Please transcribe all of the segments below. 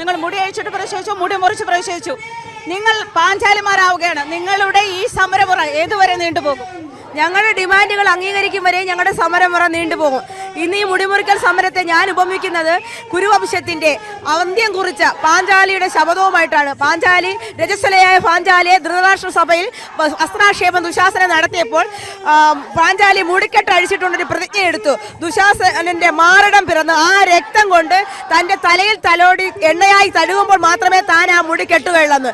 നിങ്ങൾ മുടി അഴിച്ചിട്ട് പ്രതിഷേധിച്ചു, മുടി മുറിച്ച് പ്രതിഷേധിച്ചു. നിങ്ങൾ പാഞ്ചാലിമാരാവുകയാണ്. നിങ്ങളുടെ ഈ സമരമുറ ഏതുവരെ നീണ്ടുപോകും? ഞങ്ങളുടെ ഡിമാൻഡുകൾ അംഗീകരിക്കും വരെ ഞങ്ങളുടെ സമരമുറ നീണ്ടുപോകും. ഇന്ന് ഈ മുടിമുറിക്കൽ സമരത്തെ ഞാൻ ഉപമിക്കുന്നത് കുരുവംശത്തിന്റെ അന്ത്യം കുറിച്ച പാഞ്ചാലിയുടെ ശപഥവുമായിട്ടാണ്. പാഞ്ചാലി രജസ്വലയായ പാഞ്ചാലിയെ ധൃതരാഷ്ട്ര സഭയിൽ അസ്ത്രാക്ഷേപം ദുശാസനം നടത്തിയപ്പോൾ പാഞ്ചാലി മുടിക്കെട്ട് അഴിച്ചിട്ടുണ്ടൊരു പ്രതിജ്ഞയെടുത്തു. ദുശാസനന്റെ മാറിടം പിറന്ന് ആ രക്തം കൊണ്ട് തന്റെ തലയിൽ തലോടി എണ്ണയായി തഴുകുമ്പോൾ മാത്രമേ താൻ ആ മുടി കെട്ടുകയുള്ളെന്ന്.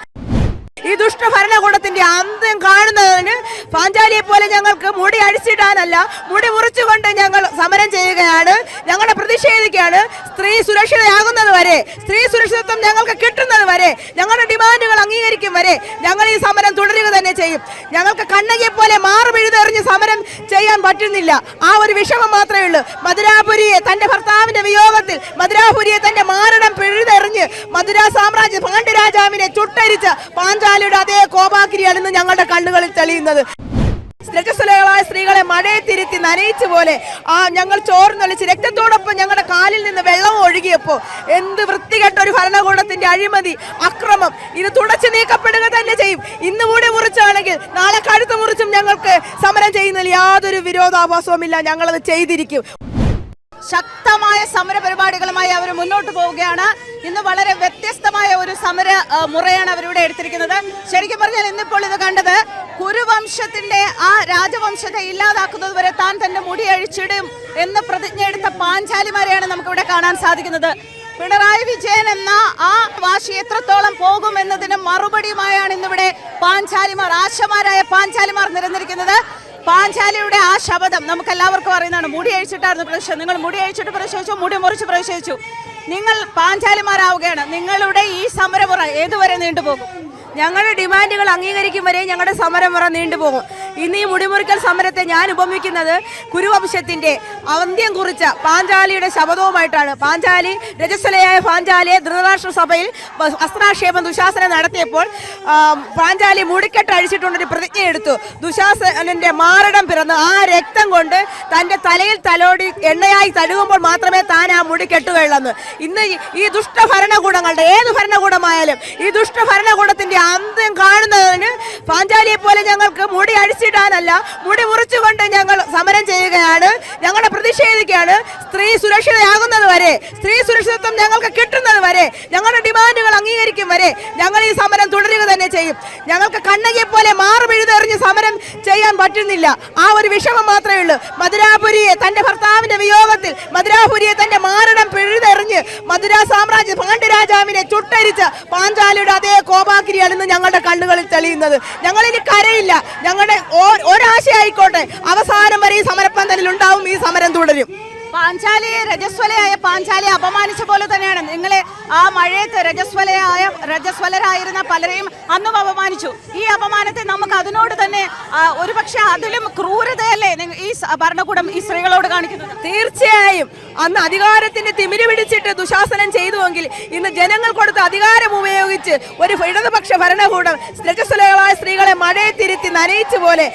ഈ ദുഷ്ടഭരണകൂടത്തിന്റെ അന്ത്യം കാണുന്നതിന് പാഞ്ചാലിയെ പോലെ ഞങ്ങൾക്ക് മുടി അഴിച്ചിടാനല്ല, മുടി മുറിച്ചുകൊണ്ട് ഞങ്ങൾ സമരം ചെയ്യുകയാണ്. ഞങ്ങളെ പ്രതിഷേധിക്കുകയാണ്. സ്ത്രീ സുരക്ഷിതയാകുന്നത് വരെ, സ്ത്രീ സുരക്ഷിതത്വം ഞങ്ങൾക്ക് കിട്ടുന്നത് വരെ, ഞങ്ങളുടെ ഡിമാൻഡുകൾ അംഗീകരിക്കും വരെ ഞങ്ങൾ ഈ സമരം തുടരുക തന്നെ ചെയ്യും. ഞങ്ങൾക്ക് കണ്ണകിയെ പോലെ മാറുപിഴുതെറിഞ്ഞ് സമരം ചെയ്യാൻ പറ്റുന്നില്ല. ആ ഒരു വിഷമം മാത്രമേ ഉള്ളൂ. മധുരാപുരിയെ തന്റെ ഭർത്താവിന്റെ വിയോഗത്തിൽ മധുരാപുരിയെ തന്റെ മാറിടം പിഴുതെറിഞ്ഞ് മധുര സാമ്രാജ്യ പാണ്ഡ്യരാജാവിനെ ചുട്ടരിച്ച പാഞ്ചാലിയുടെ അതേ കോപാഗ്നിയാണ് ഇന്ന് ഞങ്ങളുടെ കണ്ണുകളിൽ തെളിയുന്നത്. രജസ്വലകളായ സ്ത്രീകളെ മഴയെ തിരുത്തി നനയിച്ചു പോലെ ഞങ്ങൾ ചോർന്നൊലിച്ച് രക്തത്തോടൊപ്പം ഞങ്ങളുടെ കാലിൽ നിന്ന് വെള്ളം ഒഴുകിയപ്പോൾ എന്ത് വൃത്തികെട്ട ഒരു ഭരണകൂടത്തിന്റെ അഴിമതി, അക്രമം ഇത് തുടച്ചു നീക്കപ്പെടുക തന്നെ ചെയ്യും. ഇന്ന് കൂടി മുറിച്ചാണെങ്കിൽ നാളെ കഴുത്ത് മുറിച്ചും ഞങ്ങൾക്ക് സമരം ചെയ്യുന്നതിൽ യാതൊരു വിരോധാഭാസവുമില്ല. ഞങ്ങളത് ചെയ്തിരിക്കും. ശക്തമായ സമര പരിപാടികളുമായി അവർ മുന്നോട്ട് പോവുകയാണ്. ഇന്ന് വളരെ വ്യത്യസ്തമായ ഒരു സമര മുറയാണ് അവരിവിടെ എടുത്തിരിക്കുന്നത്. ശരിക്കും പറഞ്ഞാൽ ഇന്നിപ്പോൾ ഇത് കണ്ടത് കുരുവംശത്തിന്റെ ആ രാജവംശത്തെ ഇല്ലാതാക്കുന്നത് വരെ താൻ തന്റെ മുടി അഴിച്ചിടും എന്ന് പ്രതിജ്ഞയെടുത്ത പാഞ്ചാലിമാരെയാണ് നമുക്കിവിടെ കാണാൻ സാധിക്കുന്നത്. പിണറായി വിജയൻ എന്ന ആ വാശി എത്രത്തോളം പോകും എന്നതിന് മറുപടിയുമായാണ് ഇന്നിവിടെ പാഞ്ചാലിമാർ, ആശമാരായ പാഞ്ചാലിമാർ നിരന്നിരിക്കുന്നത്. പാഞ്ചാലിയുടെ ആ ശബ്ദം നമുക്ക് എല്ലാവർക്കും അറിയുന്നതാണ്. മുടി അഴിച്ചിട്ടായിരുന്നു പ്രതിഷേധം. നിങ്ങൾ മുടി അഴിച്ചിട്ട് പ്രതിഷേധിച്ചു, മുടി മുറിച്ച് പ്രതിഷേധിച്ചു. നിങ്ങൾ പാഞ്ചാലിമാരാവുകയാണ്. നിങ്ങളുടെ ഈ സമരമുറ ഏതുവരെ നീണ്ടുപോകും? ഞങ്ങളുടെ ഡിമാൻഡുകൾ അംഗീകരിക്കും വരെ ഞങ്ങളുടെ സമരമുറ നീണ്ടുപോകും. ഇന്ന് ഈ മുടിമുറിക്കൽ സമരത്തെ ഞാൻ ഉപമിക്കുന്നത് കുരുവംശത്തിന്റെ അന്ത്യം കുറിച്ച പാഞ്ചാലിയുടെ ശപഥവുമായിട്ടാണ്. പാഞ്ചാലി രജസ്വലയായ പാഞ്ചാലിയെ ധൃതരാഷ്ട്ര സഭയിൽ അസ്ത്രാക്ഷേപം ദുശാസനം നടത്തിയപ്പോൾ പാഞ്ചാലി മുടിക്കെട്ട് അഴിച്ചിട്ടുണ്ടൊരു പ്രതിജ്ഞയെടുത്തു. ദുശാസനന്റെ മാറിടം പിറന്ന് ആ രക്തം കൊണ്ട് തന്റെ തലയിൽ തലോടി എണ്ണയായി തഴുകുമ്പോൾ മാത്രമേ താൻ ആ മുടി കെട്ടുകയുള്ളെന്ന്. ഇന്ന് ഈ ദുഷ്ടഭരണകൂടങ്ങളുടെ ഏത് ഭരണകൂടമായാലും ഈ ദുഷ്ടഭരണകൂടത്തിന്റെ അന്ത്യം കാണുന്നതിന് പാഞ്ചാലിയെ പോലെ ഞങ്ങൾക്ക് മുടി അഴിച്ചിടാനല്ല, മുടി മുറിച്ചുകൊണ്ട് ഞങ്ങൾ സമരം ചെയ്യുകയാണ്. ഞങ്ങളെ പ്രതിഷേധിക്കുകയാണ്. സ്ത്രീ സുരക്ഷിതയാകുന്നത് വരെ, സ്ത്രീ സുരക്ഷിതത്വം ഞങ്ങൾക്ക് കിട്ടുന്നത് വരെ, ഞങ്ങളുടെ ഡിമാൻഡുകൾ അംഗീകരിക്കും വരെ ഞങ്ങൾ ഈ സമരം തുടരുക തന്നെ ചെയ്യും. ഞങ്ങൾക്ക് കണ്ണകിയെ പോലെ മാറുപിഴുതെറിഞ്ഞ് സമരം ചെയ്യാൻ പറ്റുന്നില്ല. ആ ഒരു വിഷമം മാത്രമേ ഉള്ളൂ. മധുരാപുരിയെ തന്റെ ഭർത്താവിന്റെ വിയോഗത്തിൽ മധുരാപുരിയെ തന്റെ മാറിടം പിഴുതെറിഞ്ഞ് മധുര സാമ്രാജ്യ പാണ്ഡ്യരാജാവിനെ ചുട്ടരിച്ച പാഞ്ചാലിയുടെ അതേ കോപാഗ്നിയാണ് ഇന്ന് ഞങ്ങളുടെ കണ്ണുകളിൽ തെളിയുന്നത്. ഞങ്ങൾ ഇനി കരയില്ല. ഞങ്ങളുടെ ഒരാശയായിക്കോട്ടെ, അവസാനം വരെ ഈ സമരപ്പന്തലിൽ ഉണ്ടാവും. ഈ സമരം തുടരും. പാഞ്ചാലിയെ, രജസ്വലയായ പാഞ്ചാലിയെ അപമാനിച്ച പോലെ തന്നെയാണ് നിങ്ങളെ ആ മഴയത്ത് രജസ്വലരായിരുന്ന പലരെയും അന്നും അപമാനിച്ചു. ഈ അപമാനത്തെ നമുക്ക് അതിനോട് തന്നെ ഒരുപക്ഷെ അതിലും ക്രൂരതയല്ലേ ഈ ഭരണകൂടം ഈ സ്ത്രീകളോട് കാണിക്കുന്നത്? തീർച്ചയായും. അന്ന് അധികാരത്തിന്റെ തിമിരി പിടിച്ചിട്ട് ദുശാസനം ചെയ്തുവെങ്കിൽ ഇന്ന് ജനങ്ങൾ കൊടുത്ത അധികാരം ഉപയോഗിച്ച് ഒരു ഇടതുപക്ഷ ഭരണകൂടം രജസ്വലകളായ സ്ത്രീകളെ മഴയെ തിരുത്തി നനയിച്ചു പോലെ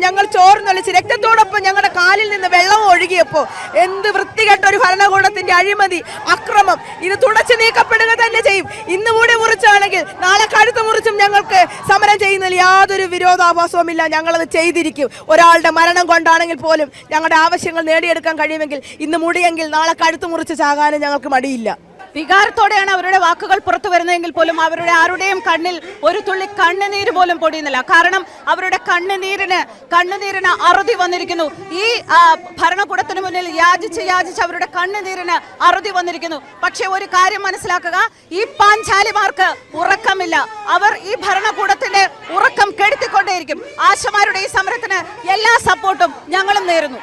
ഞങ്ങൾ ചോർന്നൊലിച്ച് രക്തത്തോടൊപ്പം ഞങ്ങളുടെ കാലിൽ നിന്ന് വെള്ളം ഒഴുകിയപ്പോൾ എന്ത് വൃത്തികെട്ട ഒരു ഭരണകൂടത്തിന്റെ അഴിമതി, അക്രമം ഇത് തുടച്ചു നീക്കപ്പെടുക തന്നെ ചെയ്യും. ഇന്ന് കൂടി മുറിച്ചാണെങ്കിൽ നാളെ കഴുത്ത് മുറിച്ചും ഞങ്ങൾക്ക് സമരം ചെയ്യുന്നതിൽ യാതൊരു വിരോധാഭാസവുമില്ല. ഞങ്ങളത് ചെയ്തിരിക്കും. ഒരാളുടെ മരണം കൊണ്ടാണെങ്കിൽ പോലും ഞങ്ങളുടെ ആവശ്യങ്ങൾ നേടിയെടുക്കാൻ കഴിയുമെങ്കിൽ ഇന്ന് മുടിയെങ്കിൽ നാളെ കഴുത്ത് മുറിച്ച് ചാകാനും ഞങ്ങൾക്ക് മടിയില്ല. വികാരത്തോടെയാണ് അവരുടെ വാക്കുകൾ പുറത്തു വരുന്നതെങ്കിൽ പോലും അവരുടെ ആരുടെയും കണ്ണിൽ ഒരു തുള്ളി കണ്ണുനീര് പോലും പൊടിയുന്നില്ല. കാരണം അവരുടെ കണ്ണുനീരിന് അറുതി വന്നിരിക്കുന്നു. ഈ ഭരണകൂടത്തിന് മുന്നിൽ യാചിച്ച് അവരുടെ കണ്ണുനീരിന് അറുതി വന്നിരിക്കുന്നു. പക്ഷെ ഒരു കാര്യം മനസ്സിലാക്കുക, ഈ പാഞ്ചാലിമാർക്ക് ഉറക്കമില്ല. അവർ ഈ ഭരണകൂടത്തിന്റെ ഉറക്കം കെടുത്തിക്കൊണ്ടേയിരിക്കും. ആശമാരുടെ ഈ സമരത്തിന് എല്ലാ സപ്പോർട്ടും ഞങ്ങളും നേരുന്നു.